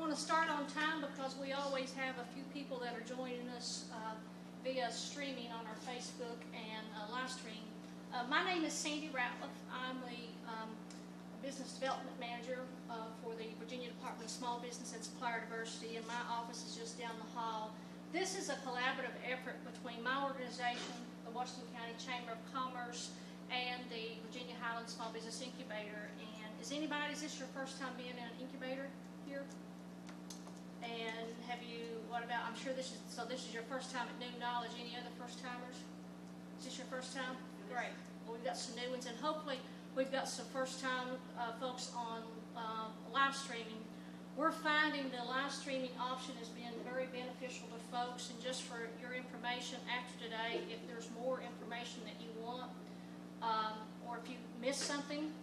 going to start on time because we always have a few people that are joining us via streaming on our Facebook and live stream. My name is Sandy Ratliff. I'm the Business Development Manager for the Virginia Department of Small Business and Supplier Diversity, and my office is just down the hall. This is a collaborative effort between my organization, the Washington County Chamber of Commerce, and the Virginia Highlands Small Business Incubator. And is this your first time being in an incubator here? And have you, I'm sure this is your first time at New Knowledge. Any other first timers? Is this your first time? Great. Well, we've got some new ones, and hopefully we've got some first time folks on live streaming. We're finding the live streaming option has been very beneficial to folks, and just for your information after today, if there's more information that you want, or if you missed something,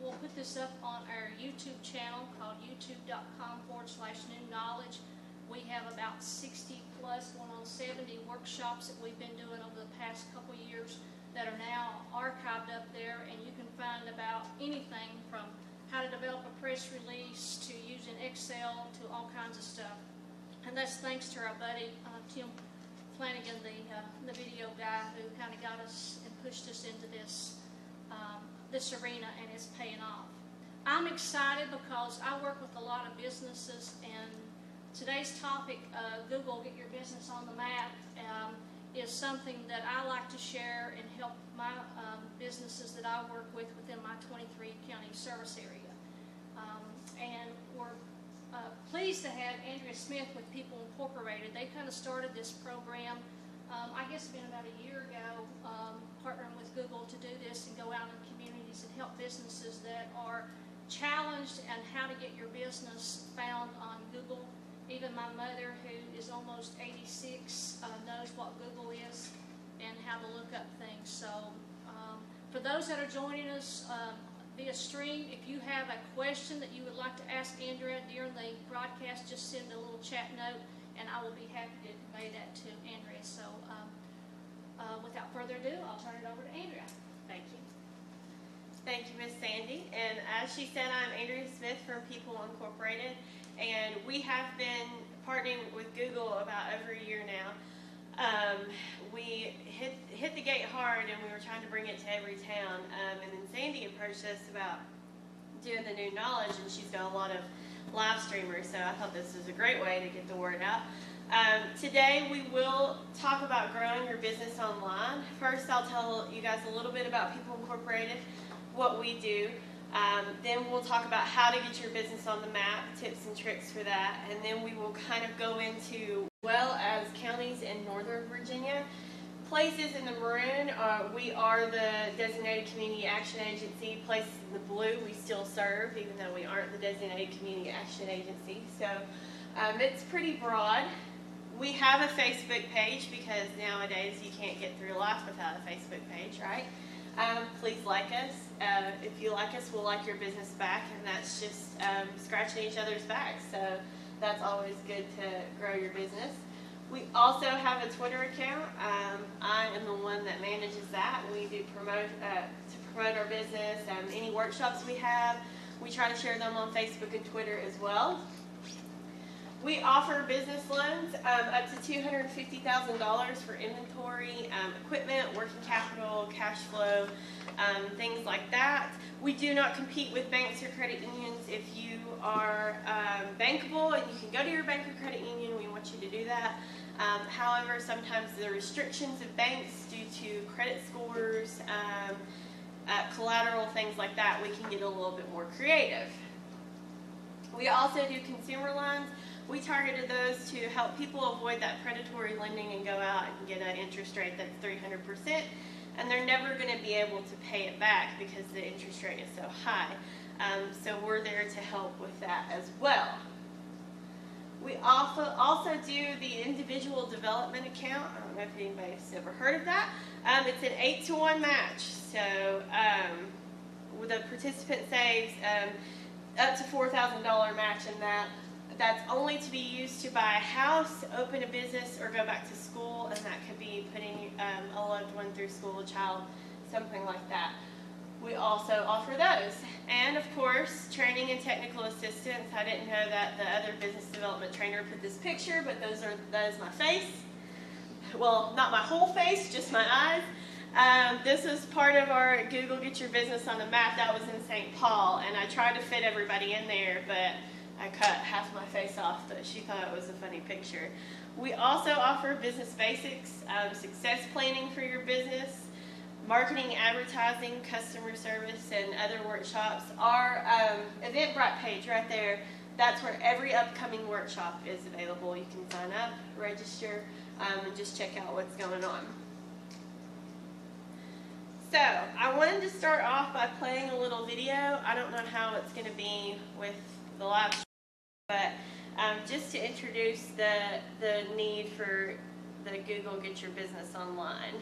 we'll put this up on our YouTube channel called youtube.com/New Knowledge. We have about 60 plus, going on 70 workshops that we've been doing over the past couple years that are now archived up there, and you can find about anything from how to develop a press release to using Excel to all kinds of stuff. And that's thanks to our buddy Tim Flanagan, the video guy, who kind of got us and pushed us into this arena, and it's paying off. I'm excited because I work with a lot of businesses, and today's topic, Google, Get Your Business on the Map, is something that I like to share and help my businesses that I work with within my 23 county service area. And we're pleased to have Andrea Smith with People Incorporated. They kind of started this program, I guess it's been about a year ago, partnering with Google to do this and go out in communities and help businesses that are challenged and how to get your business found on Google. Even my mother, who is almost 86, knows what Google is and how to look up things. So for those that are joining us via stream, if you have a question that you would like to ask Andrea during the broadcast, just send a little chat note, and I will be happy to convey that to Andrea. So without further ado, I'll turn it over to Andrea. Thank you. Thank you, Miss Sandy. And as she said, I'm Andrea Smith from People Incorporated. And we have been partnering with Google about over a year now. We hit the gate hard, and we were trying to bring it to every town. And then Sandy approached us about doing the New Knowledge, and she's got a lot of live streamers, so I thought this was a great way to get the word out. Today we will talk about growing your business online. First, I'll tell you guys a little bit about People Incorporated, what we do. Then we'll talk about how to get your business on the map, tips and tricks for that, and then we will kind of go into, well as counties in Northern Virginia. Places in the maroon, we are the Designated Community Action Agency. Places in the blue, we still serve, even though we aren't the Designated Community Action Agency. So it's pretty broad. We have a Facebook page because nowadays you can't get through life without a Facebook page, right? Please like us. If you like us, we'll like your business back, and that's just scratching each other's backs. So that's always good to grow your business. We also have a Twitter account. I am the one that manages that. We do promote our business. Any workshops we have, we try to share them on Facebook and Twitter as well. We offer business loans up to $250,000 for inventory, equipment, working capital, cash flow, things like that. We do not compete with banks or credit unions. If you are bankable and you can go to your bank or credit union, we want you to do that. However, sometimes the restrictions of banks due to credit scores, collateral, things like that, we can get a little bit more creative. We also do consumer loans. We targeted those to help people avoid that predatory lending and go out and get an interest rate that's 300%, and they're never going to be able to pay it back because the interest rate is so high. So we're there to help with that as well. We also do the individual development account. I don't know if anybody's ever heard of that. It's an 8-to-1 match. So the participant saves up to $4,000 match in that. That's only to be used to buy a house, open a business, or go back to school, and that could be putting a loved one through school, a child, something like that. we also offer those. And of course, training and technical assistance. I didn't know that the other business development trainer put this picture, but that is my face. Well, not my whole face, just my eyes. This is part of our Google Get Your Business on the Map. That was in St. Paul, and I tried to fit everybody in there, but I cut half my face off, but she thought it was a funny picture. We also offer business basics, success planning for your business, marketing, advertising, customer service, and other workshops. Our Eventbrite page right there, that's where every upcoming workshop is available. You can sign up, register, and just check out what's going on. So, I wanted to start off by playing a little video. I don't know how it's going to be with the live stream, but just to introduce the need for the Google Get Your Business Online.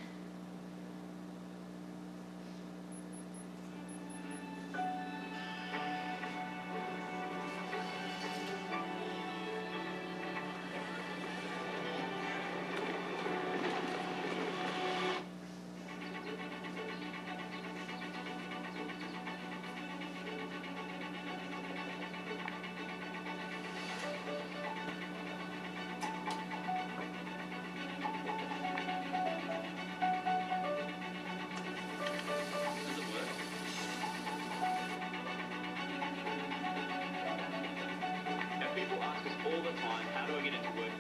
All the time, how do I get into work?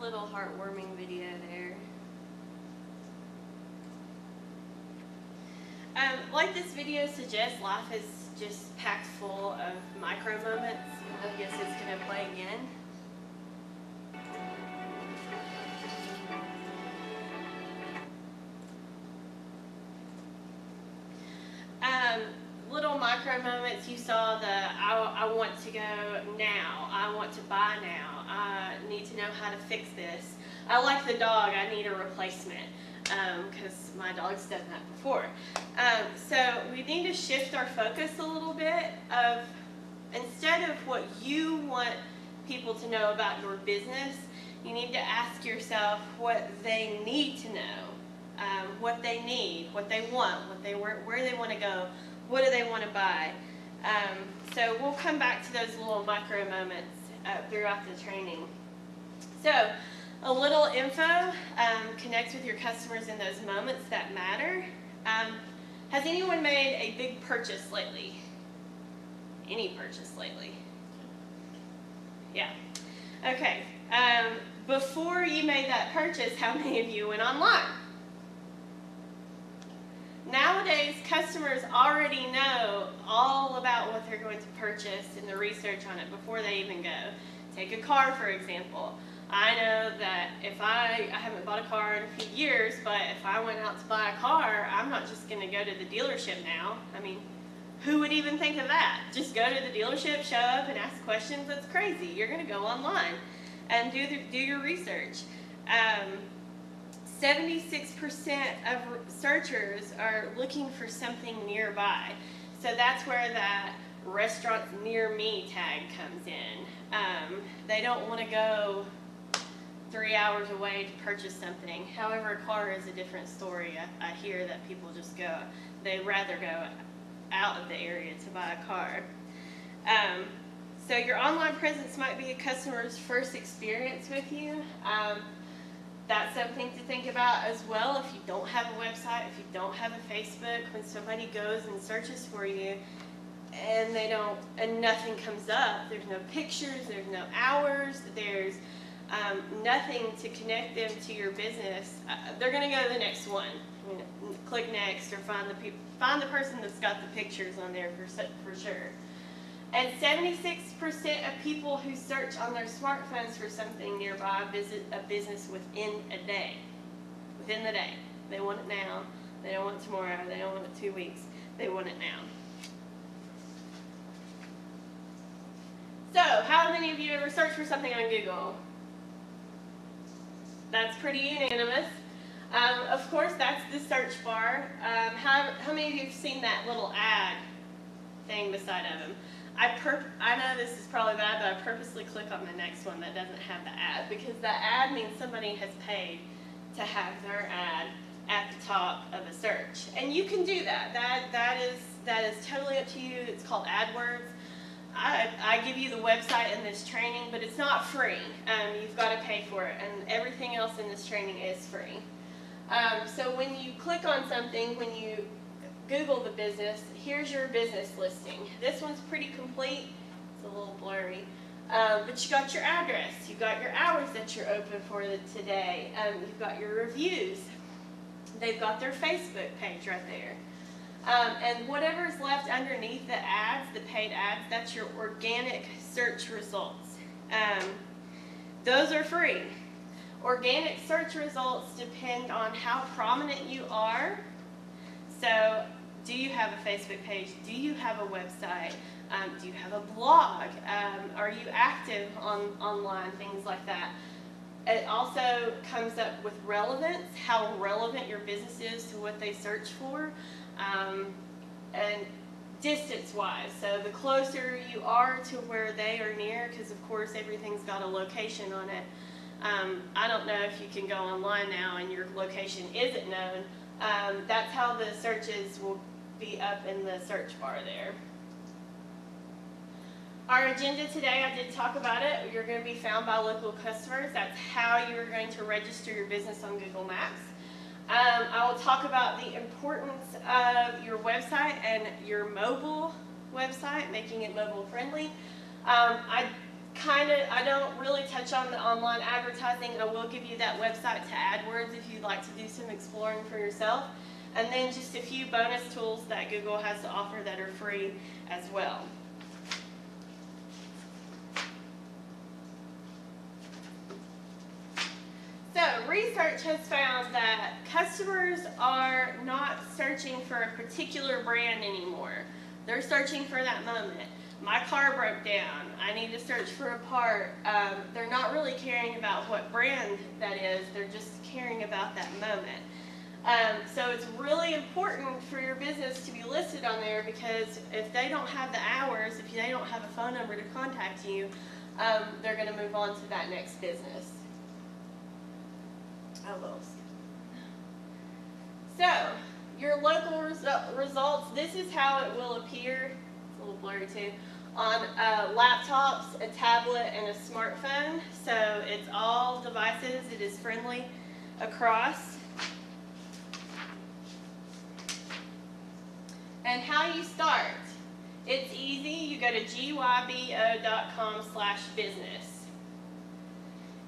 Little heartwarming video there. Like this video suggests, life is just packed full of micro moments. I guess it's going to play again. Little micro moments. You saw the I want to go now, I want to buy now, I need to know how to fix this. I like the dog, I need a replacement, because my dog's done that before. So we need to shift our focus a little bit of, instead of what you want people to know about your business, you need to ask yourself what they need to know, what they need, what they want, where they want to go, what do they want to buy. So we'll come back to those little micro moments throughout the training. So a little info, connect with your customers in those moments that matter. Has anyone made a big purchase lately? Any purchase lately? Yeah. Okay. Before you made that purchase, how many of you went online? Nowadays, customers already know all about what they're going to purchase and the research on it before they even go. Take a car, for example. I know that if I haven't bought a car in a few years, but if I went out to buy a car, I'm not just going to go to the dealership now. I mean, who would even think of that? Just go to the dealership, show up, and ask questions? That's crazy. You're going to go online and do your research. 76% of searchers are looking for something nearby. So that's where that restaurants near me tag comes in. They don't want to go 3 hours away to purchase something. However, a car is a different story. I hear that people just go, they'd rather go out of the area to buy a car. So your online presence might be a customer's first experience with you. That's something to think about as well. If you don't have a website, if you don't have a Facebook, when somebody goes and searches for you and nothing comes up, there's no pictures, there's no hours, there's nothing to connect them to your business, they're going to go to the next one. Click next, or find the person that's got the pictures on there for sure. And 76% of people who search on their smartphones for something nearby visit a business within a day. Within the day. They want it now. They don't want it tomorrow. They don't want it 2 weeks. They want it now. So, how many of you ever searched for something on Google? That's pretty unanimous. Of course, that's the search bar. How many of you have seen that little ad thing beside of them? I know this is probably bad, but I purposely click on the next one that doesn't have the ad, because the ad means somebody has paid to have their ad at the top of a search. And you can do that. That is totally up to you. It's called AdWords. I give you the website in this training, but it's not free. You've got to pay for it, and everything else in this training is free. So when you click on something, when you Google the business, here's your business listing. This one's pretty complete. It's a little blurry. But you got your address. You've got your hours that you're open for today. You've got your reviews. They've got their Facebook page right there. And whatever's left underneath the ads, the paid ads, that's your organic search results. Those are free. Organic search results depend on how prominent you are. So, do you have a Facebook page? Do you have a website? Do you have a blog? Are you active online? Things like that. It also comes up with relevance, how relevant your business is to what they search for, and distance-wise. So the closer you are to where they are near, because of course everything's got a location on it. I don't know if you can go online now and your location isn't known. That's how the searches will be up in the search bar there. Our agenda today, I did talk about it. You're going to be found by local customers. That's how you're going to register your business on Google Maps. I will talk about the importance of your website and your mobile website, making it mobile friendly. I don't really touch on the online advertising. I will give you that website to AdWords if you'd like to do some exploring for yourself. And then just a few bonus tools that Google has to offer that are free as well. So, research has found that customers are not searching for a particular brand anymore. They're searching for that moment. My car broke down. I need to search for a part. They're not really caring about what brand that is. They're just caring about that moment. So it's really important for your business to be listed on there, because if they don't have the hours, if they don't have a phone number to contact you, they're going to move on to that next business. So, your local results, this is how it will appear. It's a little blurry too. On laptops, a tablet, and a smartphone. So it's all devices. It is friendly across. And how you start. It's easy. You go to gybo.com/business.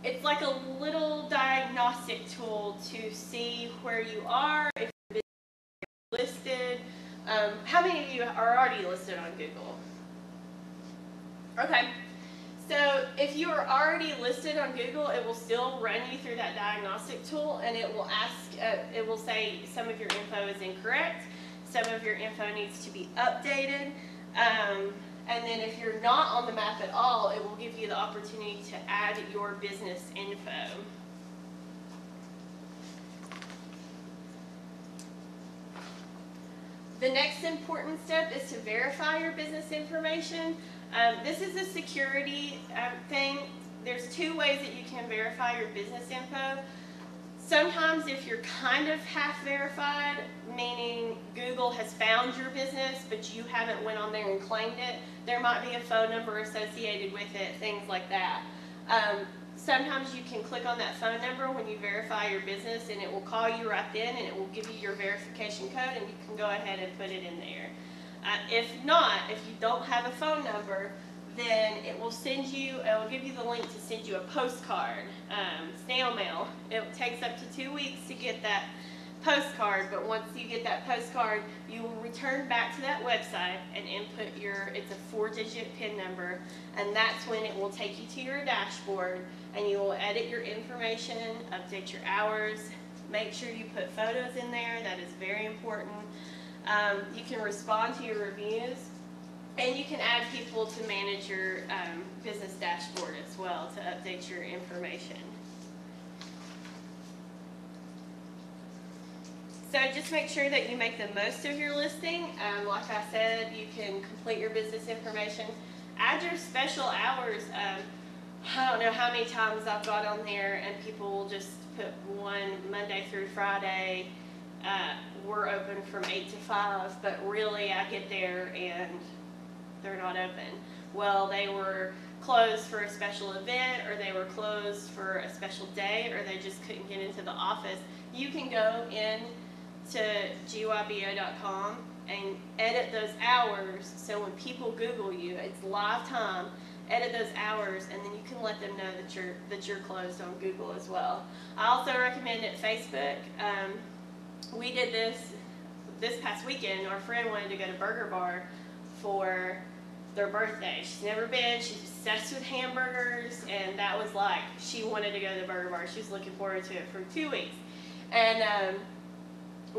It's like a little diagnostic tool to see where you are, if you're listed. How many of you are already listed on Google? Okay, so if you are already listed on Google, it will still run you through that diagnostic tool, and it will ask, it will say some of your info is incorrect, some of your info needs to be updated, and then if you're not on the map at all, it will give you the opportunity to add your business info. The next important step is to verify your business information. This is a security thing. There's two ways that you can verify your business info. Sometimes if you're kind of half verified, meaning Google has found your business, but you haven't went on there and claimed it, there might be a phone number associated with it, things like that. sometimes you can click on that phone number when you verify your business, and it will call you right then, and it will give you your verification code, and you can go ahead and put it in there. If not, if you don't have a phone number, then it will give you the link to send you a postcard, snail mail. It takes up to 2 weeks to get that postcard, but once you get that postcard, you will return back to that website and input it's a 4-digit PIN number, and that's when it will take you to your dashboard, and you will edit your information, update your hours, make sure you put photos in there. That is very important. You can respond to your reviews, and you can add people to manage your business dashboard as well to update your information. So just make sure that you make the most of your listing. Like I said, you can complete your business information. Add your special hours. I don't know how many times I've got on there and people will just put one Monday through Friday. We're open from 8 to 5, but really I get there and they're not open. Well, they were closed for a special event, or they were closed for a special day, or they just couldn't get into the office. You can go in to gybo.com and edit those hours, so when people Google you, it's live time. Edit those hours, and then you can let them know that you're closed on Google as well. I also recommend it Facebook. We did this past weekend. Our friend wanted to go to Burger Bar for their birthday. She's never been. She's obsessed with hamburgers, and that was like, she wanted to go to the Burger Bar. She was looking forward to it for 2 weeks. And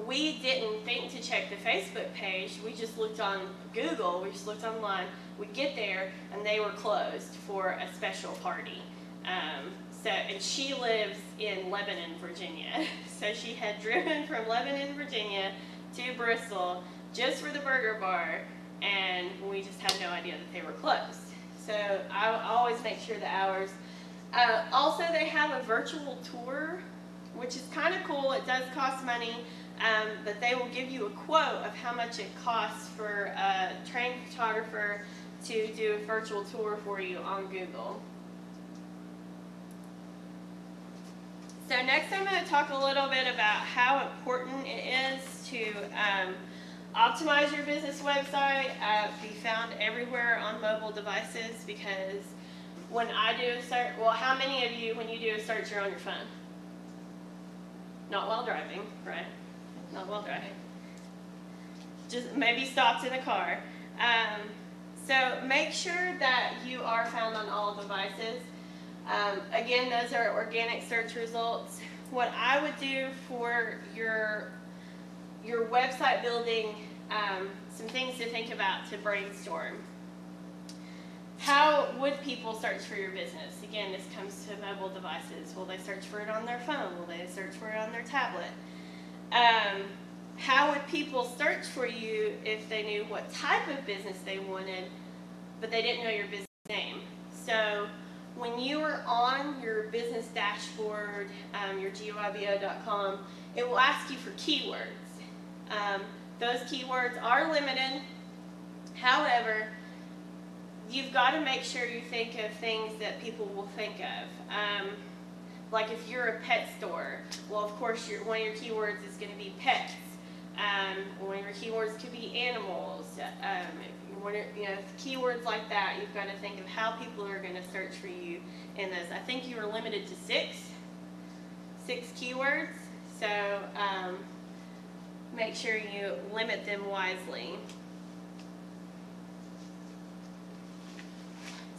we didn't think to check the Facebook page. We just looked on Google. We just looked online. We get there, and they were closed for a special party. And she lives in Lebanon, Virginia. So she had driven from Lebanon, Virginia to Bristol just for the Burger Bar, and we just had no idea that they were closed. So I always make sure the hours. Also, they have a virtual tour, which is kind of cool. It does cost money, but they will give you a quote of how much it costs for a trained photographer to do a virtual tour for you on Google. So next I'm going to talk a little bit about how important it is to optimize your business website, be found everywhere on mobile devices, because when I do a search, well, how many of you, when you do a search, you're on your phone? Not while driving, right? Not while driving. Just maybe stopped in a car. So make sure that you are found on all devices. Again, those are organic search results. What I would do for your website building, some things to think about to brainstorm. How would people search for your business? Again, this comes to mobile devices. Will they search for it on their phone? Will they search for it on their tablet? How would people search for you if they knew what type of business they wanted, but they didn't know your business name? So when you are on your business dashboard, your gybo.com, it will ask you for keywords. Those keywords are limited. However, you've got to make sure you think of things that people will think of. Like if you're a pet store, well, of course, one of your keywords is going to be pets. One of your keywords could be animals. Keywords like that, you've got to think of how people are going to search for you in those. I think you are limited to six keywords, so make sure you limit them wisely.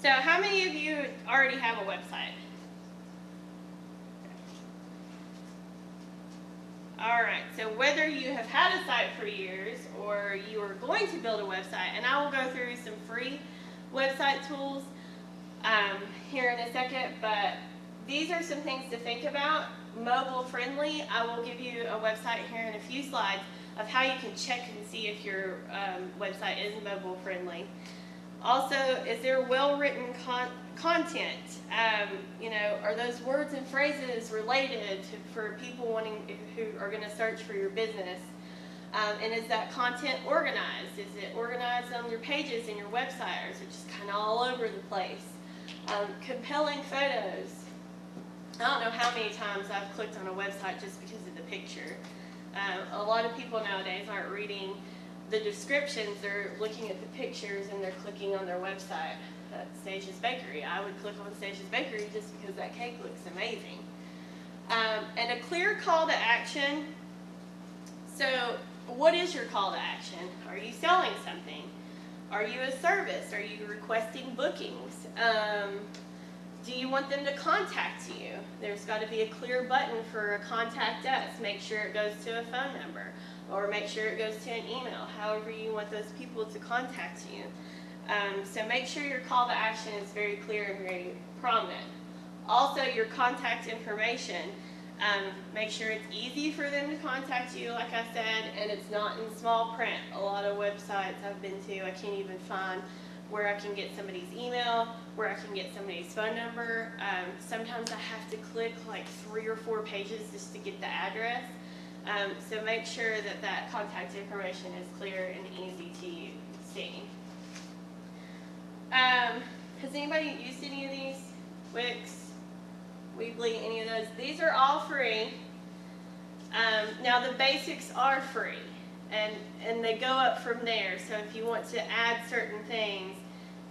So how many of you already have a website? Alright, so whether you have had a site for years or you are going to build a website, and I will go through some free website tools here in a second, but these are some things to think about. Mobile friendly, I will give you a website here in a few slides of how you can check and see if your website is mobile friendly. Also, is there well-written content? Are those words and phrases related for people who are going to search for your business? And is that content organized? Is it organized on your pages and your website, or is it just kind of all over the place? Compelling photos. I don't know how many times I've clicked on a website just because of the picture. A lot of people nowadays aren't reading the descriptions, they're looking at the pictures and they're clicking on their website. Stacia's Bakery. I would click on Stacia's Bakery just because that cake looks amazing. And a clear call to action. So what is your call to action? Are you selling something? Are you a service? Are you requesting bookings? Do you want them to contact you? There's got to be a clear button for a contact us. Make sure it goes to a phone number, or make sure it goes to an email, however you want those people to contact you. So make sure your call to action is very clear and very prominent. Also, your contact information. Make sure it's easy for them to contact you, like I said, and it's not in small print. A lot of websites I've been to, I can't even find where I can get somebody's email, where I can get somebody's phone number. Sometimes I have to click like 3 or 4 pages just to get the address. So make sure that that contact information is clear and easy to see. Has anybody used any of these? Wix, Weebly, any of those? These are all free. Now the basics are free, and they go up from there. So if you want to add certain things,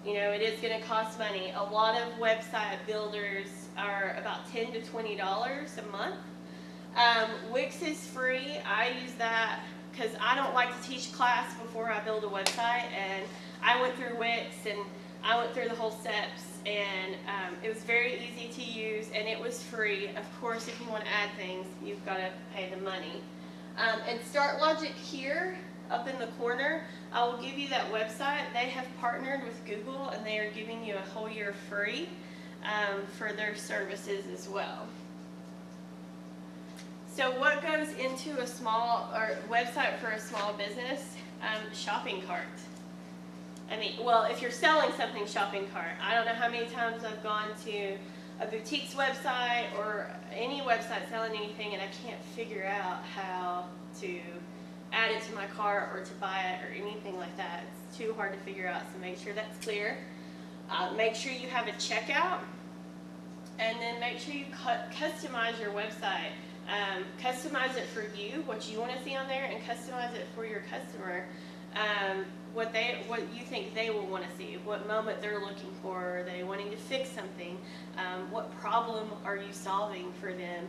you know, it is going to cost money. A lot of website builders are about $10 to $20 a month. Wix is free. I use that because I don't like to teach class before I build a website, and I went through Wix and I went through the whole steps, and it was very easy to use, and it was free. Of course, if you want to add things, you've got to pay the money. And Start Logic here, up in the corner, I will give you that website. They have partnered with Google, and they are giving you a whole year free for their services as well. So what goes into a small or website for a small business? Shopping cart. I mean, well, if you're selling something, shopping cart. I don't know how many times I've gone to a boutique's website or any website selling anything, and I can't figure out how to add it to my cart or to buy it or anything like that. It's too hard to figure out, so make sure that's clear. Make sure you have a checkout, and then make sure you customize your website. Customize it for you, what you want to see on there, and customize it for your customer. What you think they will want to see, what moment they're looking for, are they wanting to fix something, what problem are you solving for them.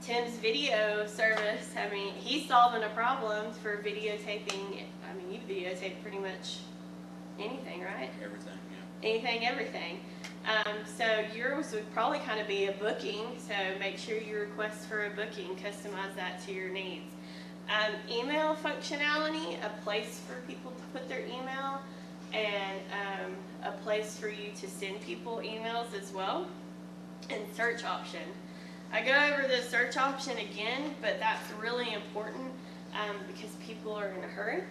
Tim's video service, I mean, he's solving a problem for videotaping. I mean, you videotape pretty much anything, right? Everything, yeah. Anything, everything. So yours would probably kind of be a booking, so make sure you request for a booking, customize that to your needs. Email functionality, a place for people to put their email, and a place for you to send people emails as well. And search option. I go over the search option again, but that's really important because people are in a hurry.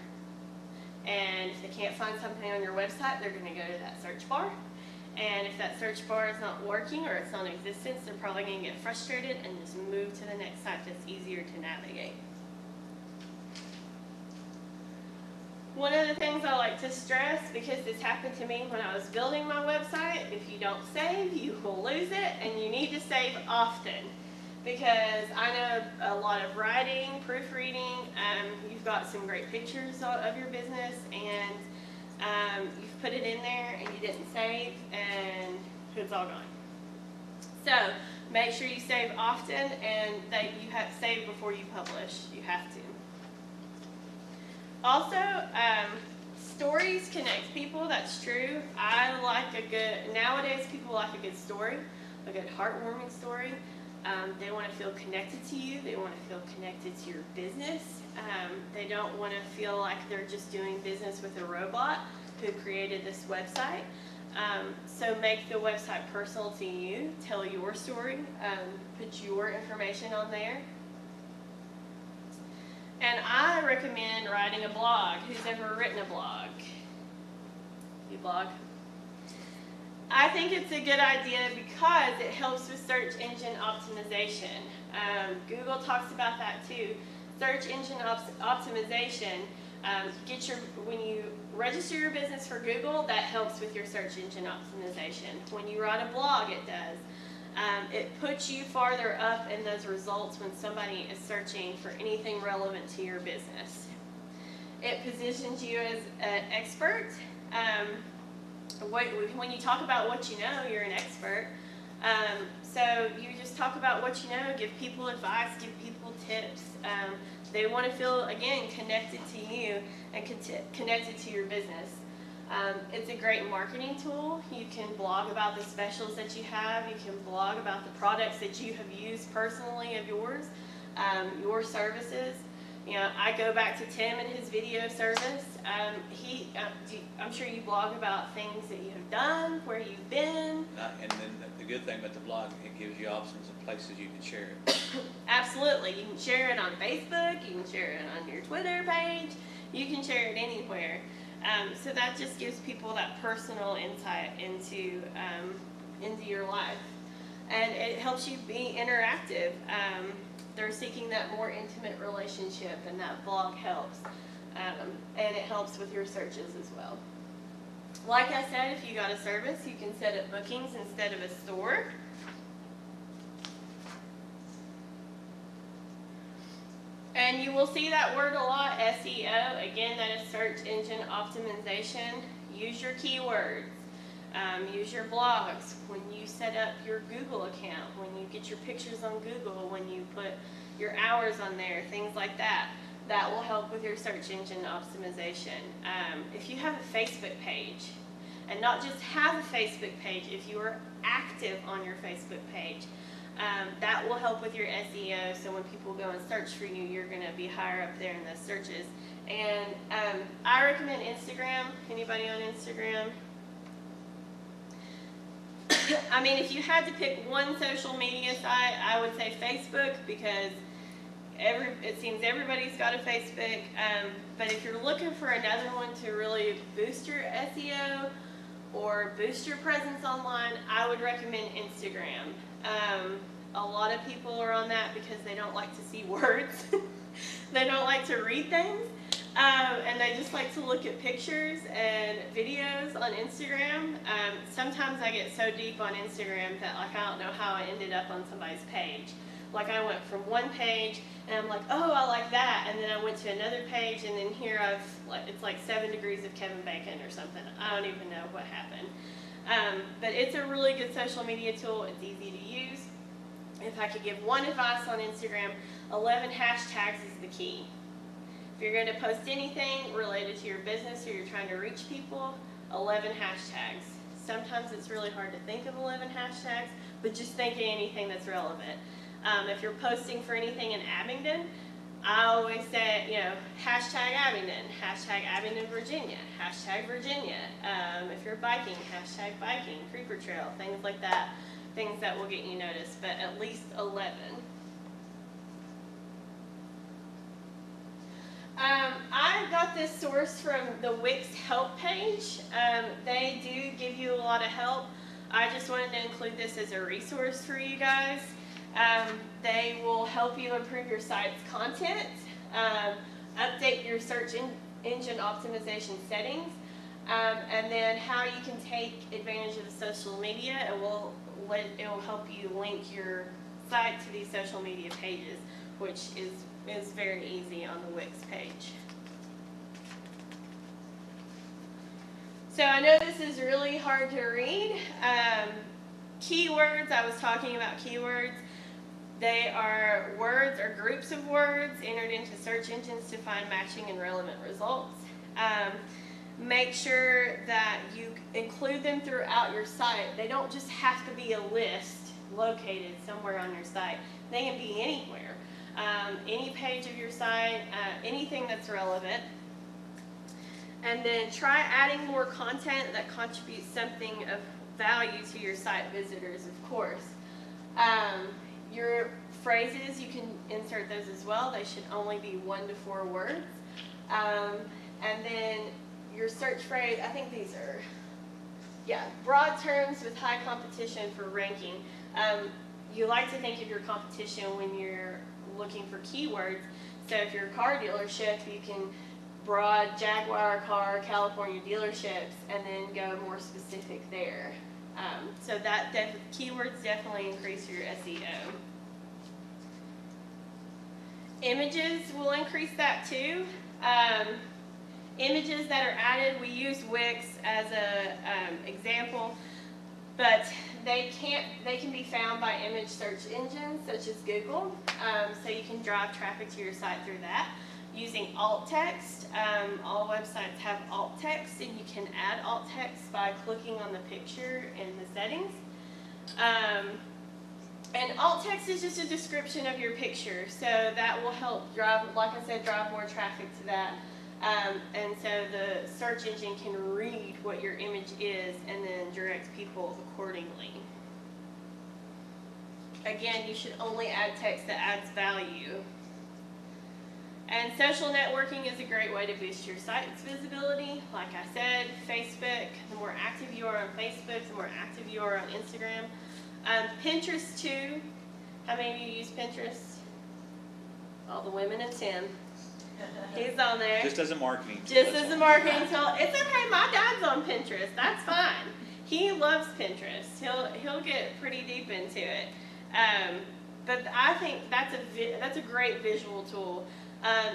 And if they can't find something on your website, they're going to go to that search bar. And if that search bar is not working or it's non-existent, they're probably going to get frustrated and just move to the next site that's easier to navigate. One of the things I like to stress, because this happened to me when I was building my website, if you don't save, you will lose it, and you need to save often. Because I know a lot of writing, proofreading, you've got some great pictures of your business, and you've put it in there and you didn't save, and it's all gone. So make sure you save often, and that you have to save before you publish. You have to. Also, stories connect people. That's true. I like nowadays people like a good story, a good heartwarming story. They want to feel connected to you. They want to feel connected to your business. They don't want to feel like they're just doing business with a robot who created this website. So make the website personal to you. Tell your story. Put your information on there. And I recommend writing a blog. Who's ever written a blog? You blog? I think it's a good idea because it helps with search engine optimization. Google talks about that too. Search engine optimization. When you register your business for Google, that helps with your search engine optimization. When you write a blog, it does. It puts you farther up in those results when somebody is searching for anything relevant to your business. It positions you as an expert. When you talk about what you know, you're an expert. So you just talk about what you know, give people advice, give people tips. They want to feel, again, connected to you and connected to your business. It's a great marketing tool. You can blog about the specials that you have. You can blog about the products that you have used personally of yours, your services. You know, I go back to Tim and his video service. I'm sure you blog about things that you have done, where you've been. And then the good thing about the blog, it gives you options of places you can share it. Absolutely. You can share it on Facebook. You can share it on your Twitter page. You can share it anywhere. So that just gives people that personal insight into your life. And it helps you be interactive. They're seeking that more intimate relationship, and that blog helps. And it helps with your searches as well. Like I said, if you got a service, you can set up bookings instead of a store. And you will see that word a lot, SEO. Again, that is search engine optimization. Use your keywords. Use your blogs. When you set up your Google account, when you get your pictures on Google, when you put your hours on there, things like that. That will help with your search engine optimization. If you have a Facebook page, and not just have a Facebook page, if you are active on your Facebook page, that will help with your SEO. So when people go and search for you, you're going to be higher up there in the searches. And I recommend Instagram. Anybody on Instagram? I mean, if you had to pick one social media site, I would say Facebook, because it seems everybody's got a Facebook. But if you're looking for another one to really boost your SEO or boost your presence online, I would recommend Instagram. A lot of people are on that because they don't like to see words. They don't like to read things. And they just like to look at pictures and videos on Instagram. Sometimes I get so deep on Instagram that I don't know how I ended up on somebody's page. Like I went from one page and I'm like, oh, I like that. And then I went to another page, and then here it's like 7 degrees of Kevin Bacon or something. I don't even know what happened. But it's a really good social media tool. It's easy to use. If I could give one advice on Instagram, 11 hashtags is the key. If you're going to post anything related to your business or you're trying to reach people, 11 hashtags. Sometimes it's really hard to think of 11 hashtags, but just think of anything that's relevant. If you're posting for anything in Abingdon, I always say, hashtag Abingdon, Virginia, hashtag Virginia. If you're biking, hashtag biking, Creeper Trail, things like that. Things that will get you noticed, but at least 11. I got this source from the Wix help page. They do give you a lot of help. I just wanted to include this as a resource for you guys. They will help you improve your site's content, update your search engine optimization settings, and then how you can take advantage of the social media. It will help you link your site to these social media pages, which is very easy on the Wix page. So I know this is really hard to read. Keywords, I was talking about keywords. They are words or groups of words entered into search engines to find matching and relevant results. Make sure that you include them throughout your site. They don't just have to be a list located somewhere on your site. They can be anywhere. Any page of your site, anything that's relevant. And then try adding more content that contributes something of value to your site visitors, of course. Your phrases, you can insert those as well. They should only be 1 to 4 words. And then your search phrase, I think these are, broad terms with high competition for ranking. You like to think of your competition when you're looking for keywords. So if you're a car dealership, you can broad Jaguar car California dealerships and then go more specific there. So that keywords definitely increase your SEO. Images will increase that too. Images that are added, we use Wix as a example, but they can be found by image search engines such as Google. So you can drive traffic to your site through that. Using alt text, all websites have alt text, and you can add alt text by clicking on the picture in the settings. And alt text is just a description of your picture, so that will help drive, like I said, drive more traffic to that. And so the search engine can read what your image is and then direct people accordingly. Again, you should only add text that adds value. And social networking is a great way to boost your site's visibility. Like I said, Facebook, the more active you are on Facebook, the more active you are on Instagram. Pinterest too. How many of you use Pinterest? All the women in Tim. He's on there. Just as a marketing tool. Just as a marketing tool. It's okay, my dad's on Pinterest. That's fine. He loves Pinterest. He'll get pretty deep into it. But I think that's a great visual tool.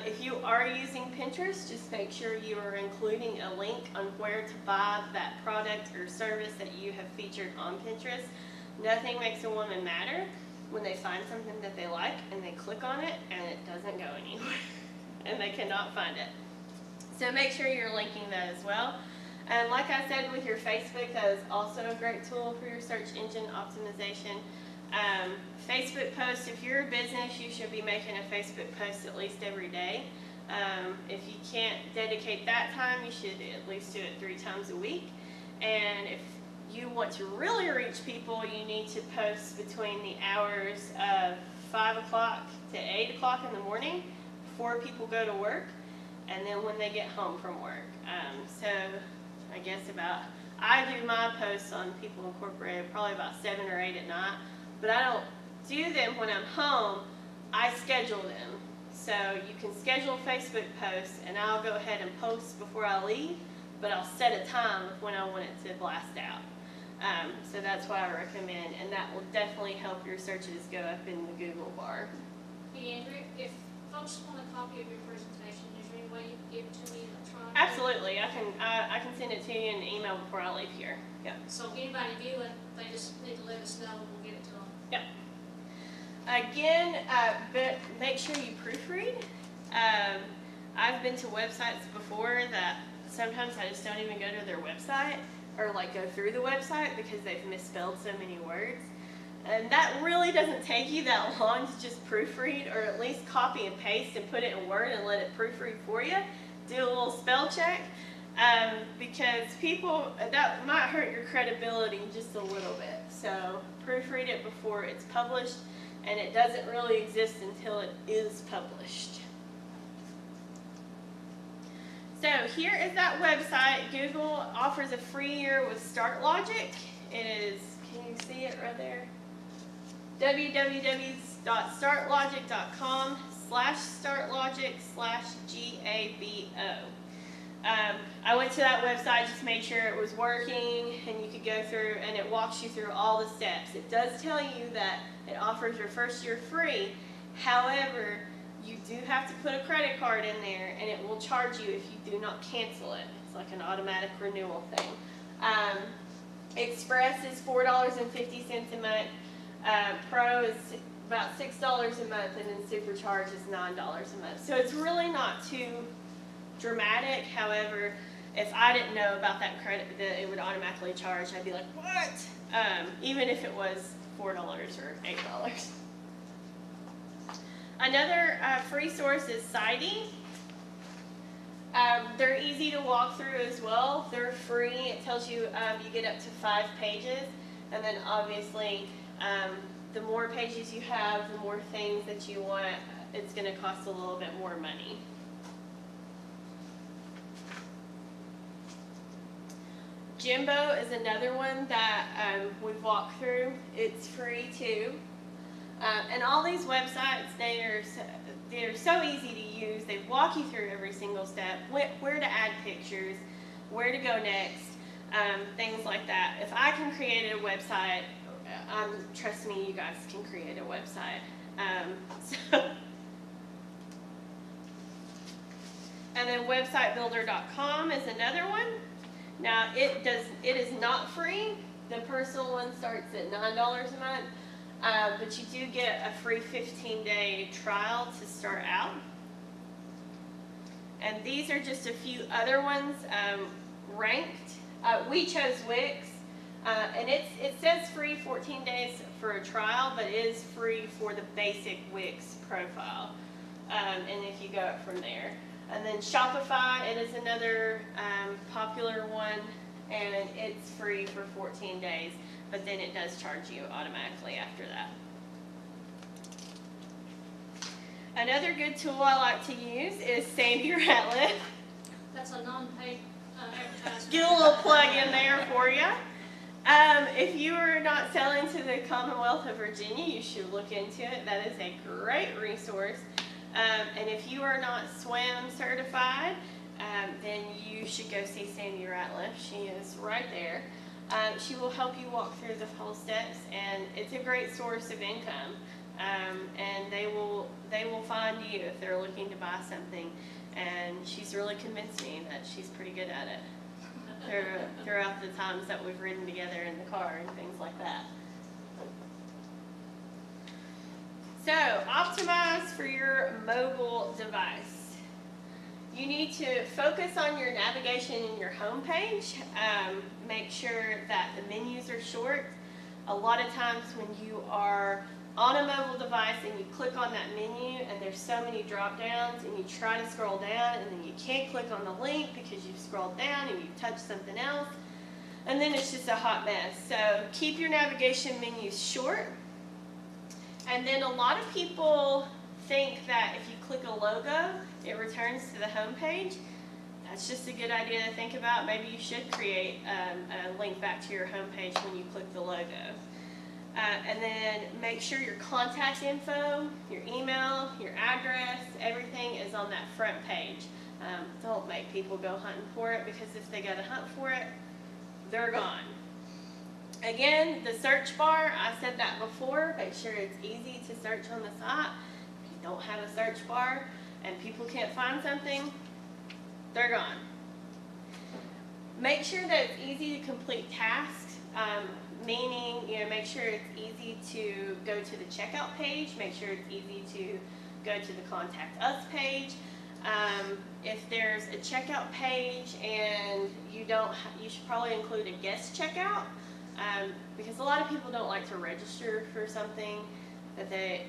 If you are using Pinterest, just make sure you are including a link on where to buy that product or service that you have featured on Pinterest. Nothing makes a woman madder when they find something that they like and they click on it and it doesn't go anywhere and they cannot find it. So make sure you're linking that as well. And like I said with your Facebook, that is also a great tool for your search engine optimization. Facebook posts, if you're a business, you should be making a Facebook post at least every day. If you can't dedicate that time, you should at least do it 3 times a week. And if you want to really reach people, you need to post between the hours of 5 o'clock to 8 o'clock in the morning before people go to work, and then when they get home from work. So I guess I do my posts on People Incorporated probably about 7 or 8 at night, but I don't do them when I'm home. I schedule them. So you can schedule Facebook posts, and I'll go ahead and post before I leave, but I'll set a time of when I want it to blast out. So that's what I recommend, and that will definitely help your searches go up in the Google bar. Hey, Andrea, if folks want a copy of your presentation, is there any way you can give it to me electronically? Absolutely, I can send it to you in an email before I leave here. Yep. So if anybody view it, they just need to let us know and we'll get it to them. Yep. Again, but make sure you proofread. I've been to websites before that sometimes I just don't even go to their website or like go through the website because they've misspelled so many words. And that really doesn't take you that long to just proofread, or at least copy and paste and put it in Word and let it proofread for you. Do a little spell check, because that might hurt your credibility just a little bit. So proofread it before it's published, and it doesn't really exist until it is published. So here is that website. Google offers a free year with StartLogic. It is, can you see it right there? www.startlogic.com/startlogic/GABO. I went to that website, just made sure it was working, and you could go through, and it walks you through all the steps. It does tell you that it offers your first year free. However, you do have to put a credit card in there, and it will charge you if you do not cancel it. It's like an automatic renewal thing. Express is $4.50 a month. Pro is about $6 a month, and then Supercharge is $9 a month. So it's really not too dramatic. However, if I didn't know about that credit that it would automatically charge, I'd be like, what? Even if it was $4 or $8. Another free source is Citing. They're easy to walk through as well. They're free. It tells you you get up to 5 pages, and then obviously the more pages you have, the more things that you want, it's going to cost a little bit more money. Jimbo is another one that we've walked through. It's free too. And all these websites, they're so easy to use. They walk you through every single step, where to add pictures, where to go next. things like that. If I can create a website, trust me, you guys can create a website. And then websitebuilder.com is another one. Now it is not free. The personal one starts at $9 a month, but you do get a free 15-day trial to start out. And these are just a few other ones ranked. We chose Wix, and it says free 14 days for a trial, but it is free for the basic Wix profile. And if you go up from there. And then Shopify, it is another popular one, and it's free for 14 days, but then it does charge you automatically after that. Another good tool I like to use is Sandy Ratliff. That's a non-paid advertisement. Get a little plug in there for you. If you are not selling to the Commonwealth of Virginia, you should look into it. That is a great resource. And if you are not SWAM certified, then you should go see Sandy Ratliff. She is right there. She will help you walk through the whole steps, and it's a great source of income. And they will find you if they're looking to buy something. And she's really convinced me that she's pretty good at it throughout the times that we've ridden together in the car and things like that. So, optimize for your mobile device. You need to focus on your navigation in your home page. Make sure that the menus are short. A lot of times when you are on a mobile device and you click on that menu and there's so many drop downs and you try to scroll down and then you can't click on the link because you've scrolled down and you've touched something else, and then it's just a hot mess. So keep your navigation menus short. And then a lot of people think that if you click a logo, it returns to the home page. That's just a good idea to think about. Maybe you should create a link back to your home page when you click the logo. And then make sure your contact info, your email, your address, everything is on that front page. Don't make people go hunting for it, because if they go to hunt for it, they're gone. Again, the search bar, I said that before, make sure it's easy to search on the site. If you don't have a search bar and people can't find something, they're gone. Make sure that it's easy to complete tasks, meaning, make sure it's easy to go to the checkout page, make sure it's easy to go to the contact us page. If there's a checkout page and you should probably include a guest checkout. Because a lot of people don't like to register for something and they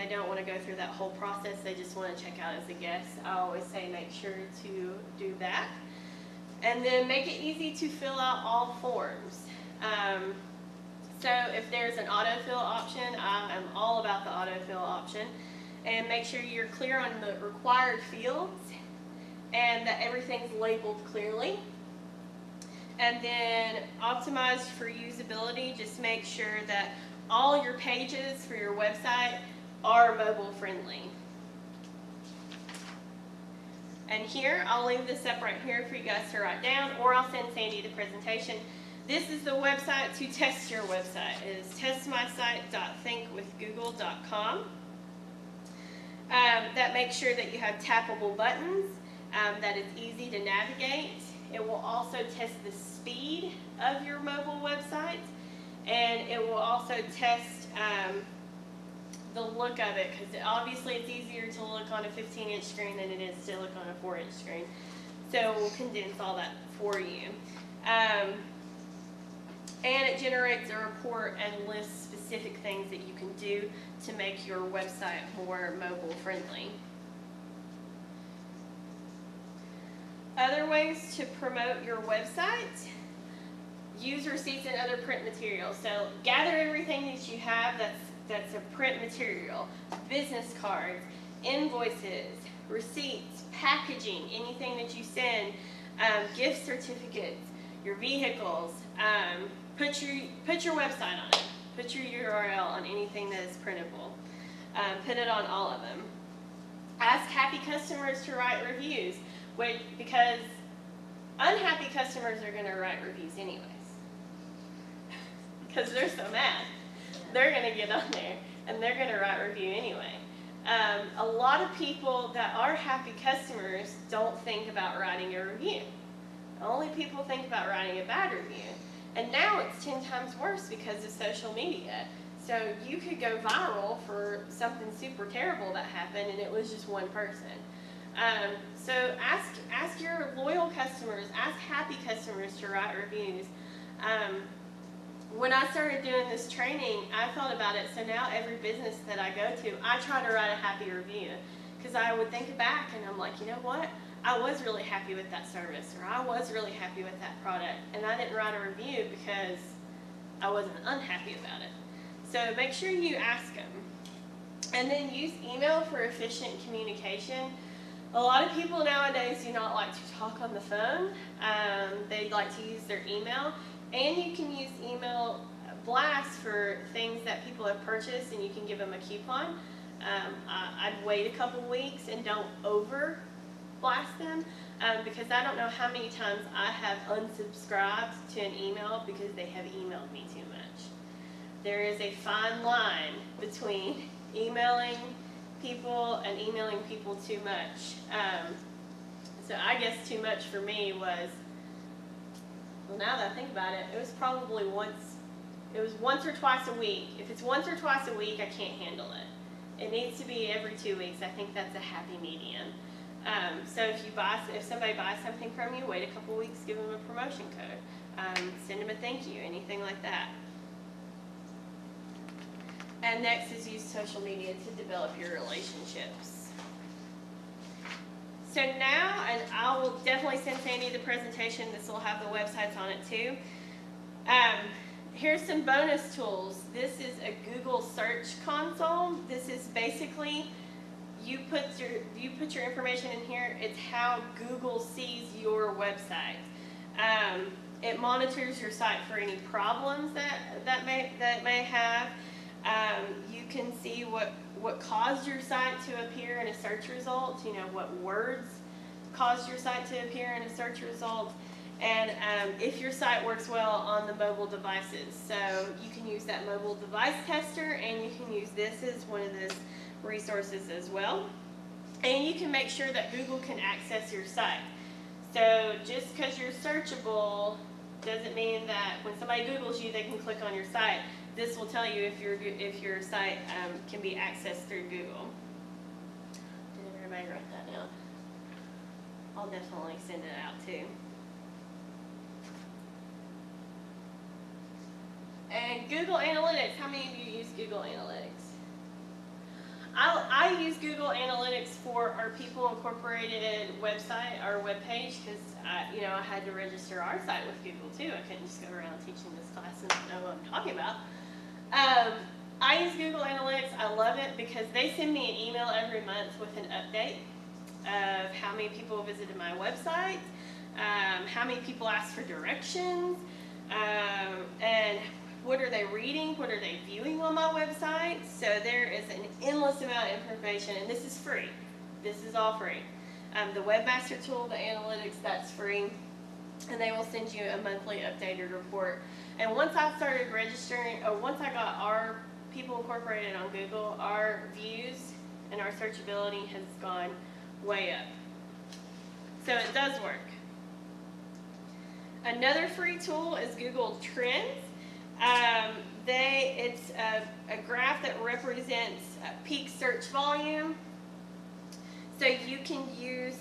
don't want to go through that whole process. They just want to check out as a guest. I always say make sure to do that. And then make it easy to fill out all forms. So if there's an autofill option, I am all about the autofill option. And make sure you're clear on the required fields and that everything's labeled clearly. And then optimize for usability. Just make sure that all your pages for your website are mobile friendly. And here, I'll leave this up right here for you guys to write down, or I'll send Sandy the presentation. This is the website to test your website. It is testmysite.thinkwithgoogle.com. That makes sure that you have tappable buttons, that it's easy to navigate. It will also test the speed of your mobile website, and it will also test the look of it, because obviously it's easier to look on a 15-inch screen than it is to look on a 4-inch screen. So we'll condense all that for you. And it generates a report and lists specific things that you can do to make your website more mobile friendly. Other ways to promote your website: use receipts and other print materials. So gather everything that you have that's a print material: business cards, invoices, receipts, packaging, anything that you send, gift certificates, your vehicles. Put your website on it. Put your URL on anything that is printable. Put it on all of them. Ask happy customers to write reviews, because Unhappy customers are going to write reviews anyways. Because they're so mad. They're going to get on there and they're going to write a review anyway. A lot of people that are happy customers don't think about writing a review. Only people think about writing a bad review. And now it's 10 times worse because of social media. So you could go viral for something super terrible that happened and it was just one person. So ask your loyal customers, ask happy customers to write reviews. When I started doing this training, I thought about it. So now every business that I go to, I try to write a happy review. Because I would think back and I'm like, you know what? I was really happy with that service, or I was really happy with that product. And I didn't write a review because I wasn't unhappy about it. So make sure you ask them. And then use email for efficient communication. A lot of people nowadays do not like to talk on the phone. They like to use their email. And you can use email blasts for things that people have purchased, and you can give them a coupon. I'd wait a couple weeks and don't over blast them because I don't know how many times I have unsubscribed to an email because they have emailed me too much. There is a fine line between emailing people and emailing people too much. So I guess too much for me was, well, now that I think about it, it was probably once or twice a week. If it's once or twice a week, I can't handle it. It needs to be every 2 weeks. I think that's a happy medium. So if somebody buys something from you, wait a couple weeks, give them a promotion code. Send them a thank you, anything like that. And next is use social media to develop your relationships. So now, and I will definitely send Sandy the presentation. This will have the websites on it too. Here's some bonus tools. This is a Google search console. This is basically, you put your information in here. It's how Google sees your website. It monitors your site for any problems that may have. You can see what caused your site to appear in a search result, what words caused your site to appear in a search result, and if your site works well on the mobile devices. So you can use that mobile device tester, and you can use this as one of those resources as well. And you can make sure that Google can access your site. So just because you're searchable doesn't mean that when somebody Googles you, they can click on your site. This will tell you if your site can be accessed through Google. Did everybody write that down? I'll definitely send it out too. And Google Analytics. How many of you use Google Analytics? I use Google Analytics for our People Incorporated website, our webpage, because I had to register our site with Google too. I couldn't just go around teaching this class and know what I'm talking about. I use Google Analytics. I love it because they send me an email every month with an update of how many people visited my website, how many people asked for directions, and what are they reading, what are they viewing on my website. So there is an endless amount of information, and this is free. This is all free. The Webmaster tool, the analytics, that's free, and they will send you a monthly updated report. And once I started registering, once I got our People Incorporated on Google, our views and our searchability has gone way up. So it does work. Another free tool is Google Trends. It's a graph that represents peak search volume. So you can use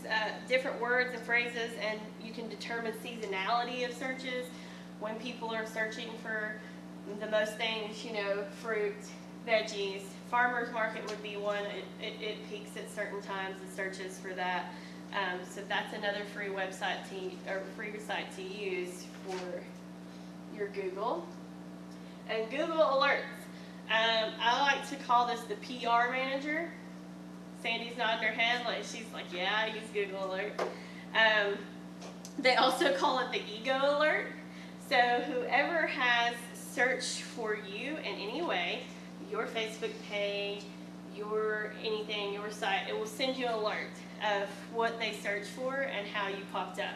different words and phrases, and you can determine seasonality of searches. When people are searching for the most things, fruit, veggies, farmer's market would be one. It peaks at certain times, the searches for that. So that's another free website free site to use for your Google. And Google Alerts. I like to call this the PR manager. Sandy's nodding her head like she's like, yeah, I use Google Alert. They also call it the Ego Alert. So whoever has searched for you in any way, your Facebook page, your site, it will send you an alert of what they searched for and how you popped up.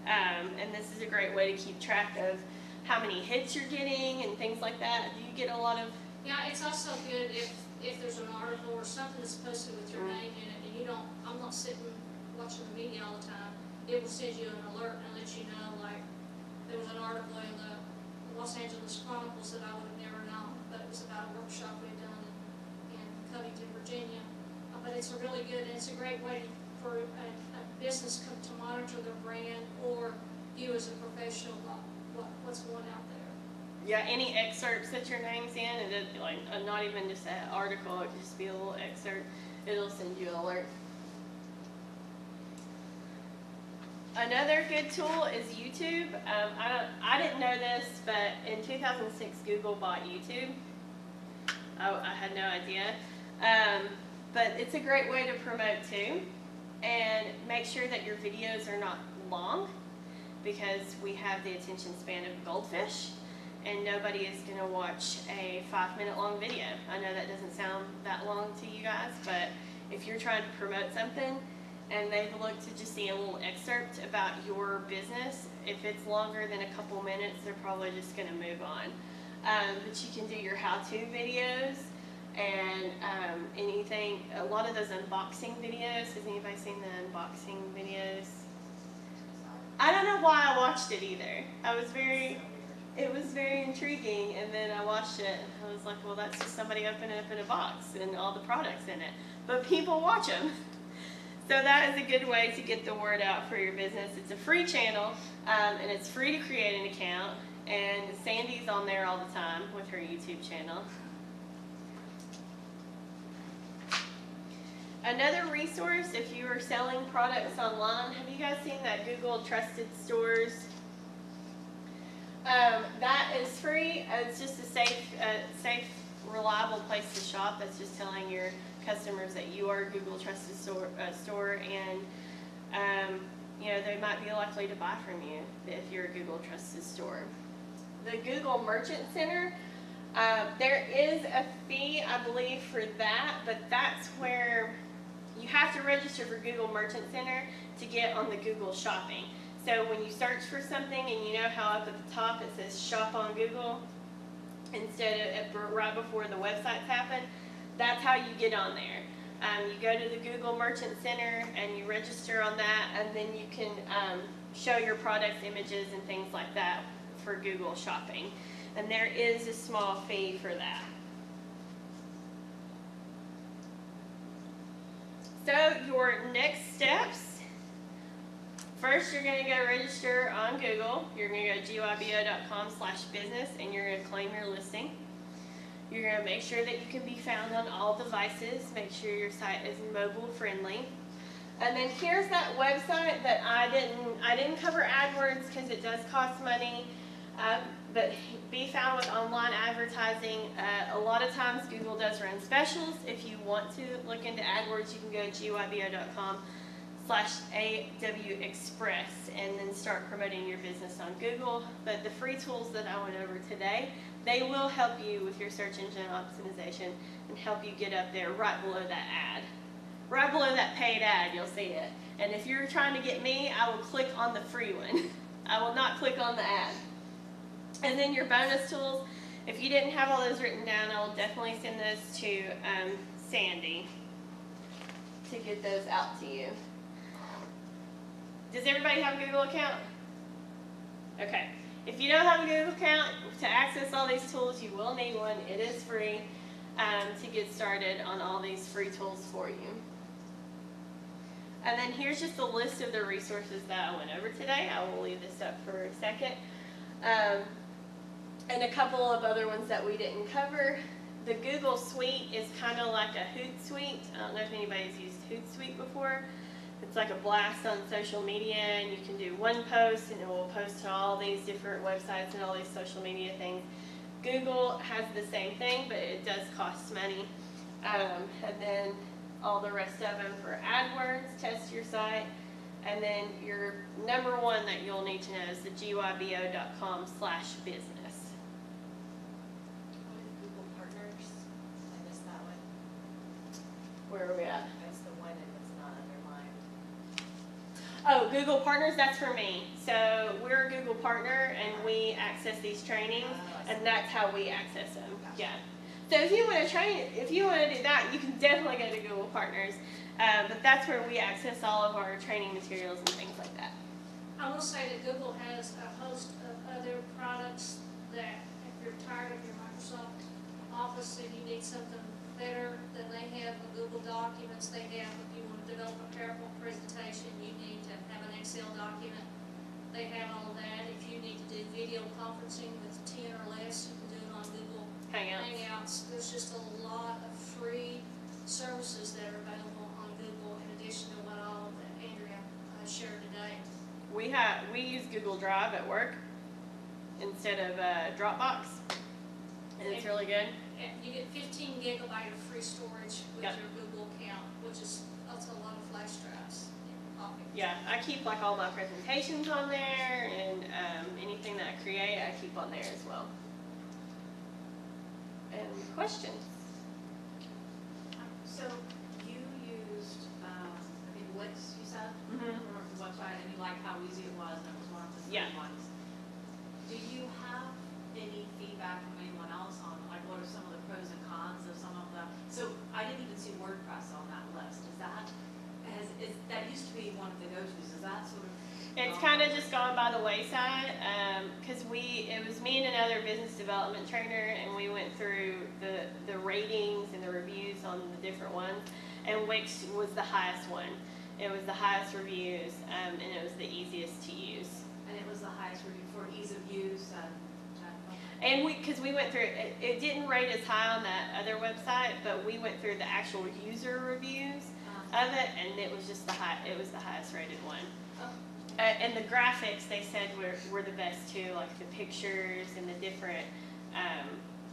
And this is a great way to keep track of how many hits you're getting and things like that. Do you get a lot of? Yeah, it's also good if there's an article or something that's posted with your name in it, and you don't, I'm not sitting watching the media all the time. It will send you an alert and let you know, like, there was an article in the Los Angeles Chronicles that I would have never known, but it was about a workshop we had done in Covington, Virginia. But it's a really good, and it's a great way for a business to monitor their brand, or you as a professional, what's going out there. Yeah, any excerpts that your name's in, and it, like not even just an article, it could just be a little excerpt, it'll send you an alert. Another good tool is YouTube. I didn't know this, but in 2006, Google bought YouTube. I had no idea. But it's a great way to promote too. And make sure that your videos are not long, because we have the attention span of a goldfish, and nobody is going to watch a 5-minute long video. I know that doesn't sound that long to you guys, but if you're trying to promote something, and they've looked to just see a little excerpt about your business, if it's longer than a couple minutes, they're probably just going to move on. But you can do your how-to videos and anything, a lot of those unboxing videos. Has anybody seen the unboxing videos? I don't know why I watched it either. It was very intriguing, and then I watched it and I was like, well, that's just somebody opening up in a box and all the products in it. But people watch them. So that is a good way to get the word out for your business. It's a free channel, and it's free to create an account, and Sandy's on there all the time with her YouTube channel. Another resource, if you are selling products online, have you guys seen that Google Trusted Stores? That is free. It's just a safe, reliable place to shop. That's just telling your customers that you are a Google Trusted store, and you know, they might be likely to buy from you if you're a Google Trusted store. The Google Merchant Center, there is a fee, I believe, for that, but that's where you have to register for Google Merchant Center to get on the Google Shopping. So when you search for something, and you know how up at the top it says Shop on Google, instead of right before the websites happen, that's how you get on there. You go to the Google Merchant Center and you register on that, and then you can show your product images and things like that for Google Shopping. And there is a small fee for that. So your next steps, first you're going to go register on Google. You're going to go gybo.com/business, and you're going to claim your listing. You're going to make sure that you can be found on all devices. Make sure your site is mobile friendly. And then here's that website that I didn't cover AdWords because it does cost money. But be found with online advertising. A lot of times Google does run specials. If you want to look into AdWords, you can go to gybo.com/awexpress and then start promoting your business on Google. But the free tools that I went over today, they will help you with your search engine optimization and help you get up there right below that ad. Right below that paid ad, you'll see it. And if you're trying to get me, I will click on the free one. I will not click on the ad. And then your bonus tools, if you didn't have all those written down, I will definitely send those to Sandy to get those out to you. Does everybody have a Google account? Okay. If you don't have a Google account, to access all these tools, you will need one. It is free to get started on all these free tools for you. And then here's just a list of the resources that I went over today. I will leave this up for a second. And a couple of other ones that we didn't cover. The Google Suite is kind of like a Hootsuite. I don't know if anybody's used Hootsuite before. It's like a blast on social media, and you can do one post and it will post to all these different websites and all these social media things. Google has the same thing, but it does cost money. And then all the rest of them for AdWords, test your site. And then your number one that you'll need to know is the gybo.com/business. Google Partners. I missed that one. Where are we at? That's the one that was not Oh, Google Partners, that's for me. So we're a Google partner and we access these trainings and that's how we access them. Yeah. So if you want to do that, you can definitely go to Google Partners. But that's where we access all of our training materials and things like that. I will say that Google has a host of other products that if you're tired of your Microsoft Office and you need something better, then they have the Google Documents. They have, if you want to develop a PowerPoint presentation, you need to have an Excel document. They have all of that. If you need to do video conferencing with 10 or less, you can do it on Google Hangouts. There's just a lot of free services that are available on Google in addition to what all that Andrea shared today. We use Google Drive at work instead of Dropbox, and it's really good. You get 15 gigabyte of free storage with Yep. your Google account, which is that's a lot of flash drives. Yeah, I keep like all my presentations on there, and anything that I create, I keep on there as well. And questions? So you used, Wix, you said, Mhm. for the website, and you liked how easy it was, and it was one of the Yeah. free ones. Do you have any feedback from anyone else on, like, what are some of the pros and cons of some of the, so I didn't even see WordPress on that list. That used to be one of the go-tos, is that sort of? It's kind of just gone by the wayside, because it was me and another business development trainer, and we went through the ratings and the reviews on the different ones, and Wix was the highest one. It was the highest reviews, and it was the easiest to use. And it was the highest review for ease of use and. And because we went through, it didn't rate as high on that other website, but we went through the actual user reviews of it, and it was just it was the highest rated one. And the graphics, they said, were the best too, like the pictures and the different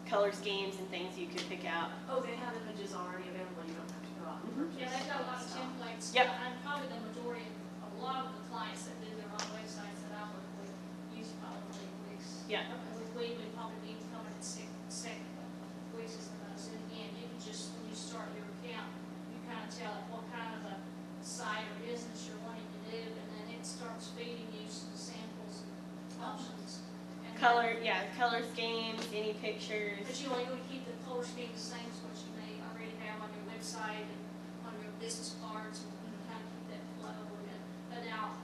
color schemes and things you could pick out. Oh, they have images already available, you don't have to go out and purchase. Yeah, they've got a lot of stuff. templates. Yep. And probably the majority of a lot of the clients that do their own websites that I work with use probably Wix. Yeah. We would probably be coming in second, but Wix is the most. And again, you can just, when you start your account, you kind of tell it what kind of a site or business you're wanting to do, and then it starts feeding you some samples and options. And Color schemes, any pictures. But you would keep the color scheme the same as what you may already have on your website and on your business cards, and kind of keep that flow. But now,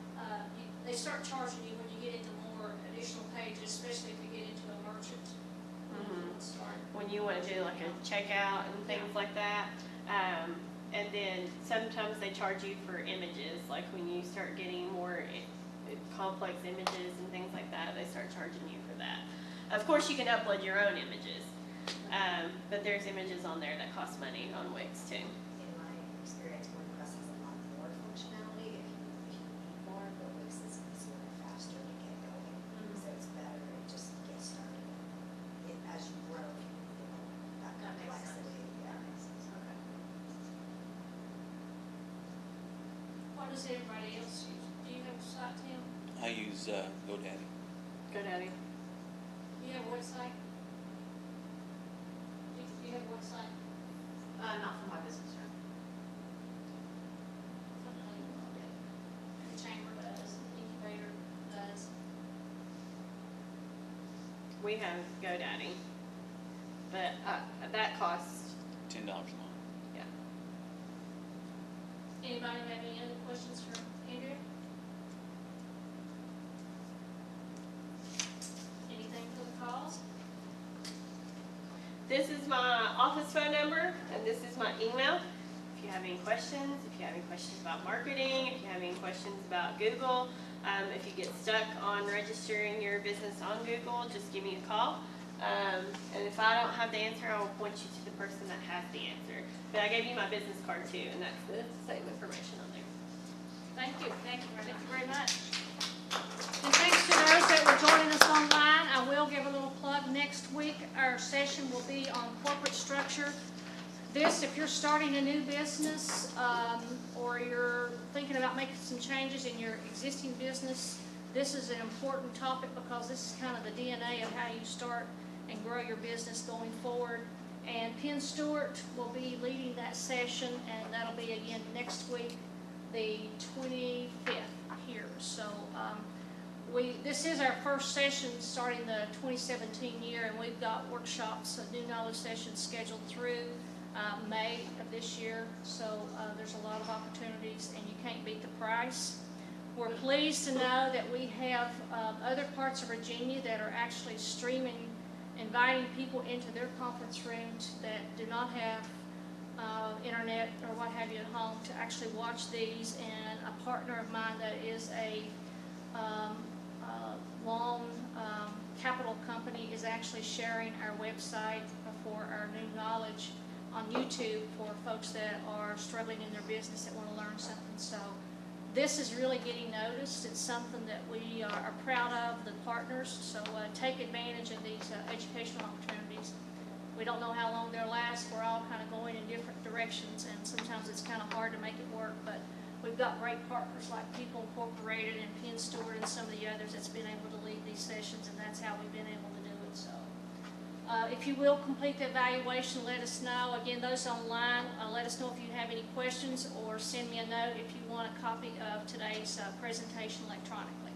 they start charging you when you get into more additional pages, especially if you get into a merchant. When you want to do like a checkout and things like that. And then sometimes they charge you for images, like when you start getting more complex images and things like that, they start charging you for that. Of course, you can upload your own images, but there's images on there that cost money on Wix too. In my experience, WordPress has a lot more functionality if you need more, but Wix is easier and faster to get going. So it's better to just get started. As you grow, that That makes sense. complexity. That makes sense, okay. What does everybody else use? Do you have a site, Tim? I use GoDaddy. GoDaddy. Do you have a website? Do you have a website? Not for my business, right? The chamber does, the incubator does. We have GoDaddy, but that costs, $10 a month. yeah. Anybody have any other questions for Andrea? Anything for the cause? This is my office phone number, and this is my email. If you have any questions, if you have any questions about marketing, if you have any questions about Google, if you get stuck on registering your business on Google, just give me a call. And if I don't have the answer, I will point you to the person that has the answer. But I gave you my business card too, and that's the same information on there. Thank you. Thank you very much. And thanks to those that were joining us online. I will give a little plug. Next week, our session will be on corporate structure. This, if you're starting a new business, or you're thinking about making some changes in your existing business, this is an important topic because this is kind of the DNA of how you start and grow your business going forward. And Penn Stewart will be leading that session, and that'll be again next week, the 25th. This is our first session starting the 2017 year, and we've got workshops, new knowledge sessions scheduled through May of this year. So there's a lot of opportunities, and you can't beat the price. We're pleased to know that we have other parts of Virginia that are actually streaming, inviting people into their conference rooms that do not have internet or what have you at home to actually watch these. And a partner of mine that is a loan capital company is actually sharing our website for our new knowledge on YouTube for folks that are struggling in their business that want to learn something. So this is really getting noticed. It's something that we are proud of, the partners. So take advantage of these educational opportunities. We don't know how long they'll last. We're all kind of going in different directions, and sometimes it's kind of hard to make it work, but we've got great partners like People Incorporated and Penn Stewart and some of the others that's been able to lead these sessions, and that's how we've been able to do it. So if you will complete the evaluation, let us know. Again, those online, let us know if you have any questions, or send me a note if you want a copy of today's presentation electronically.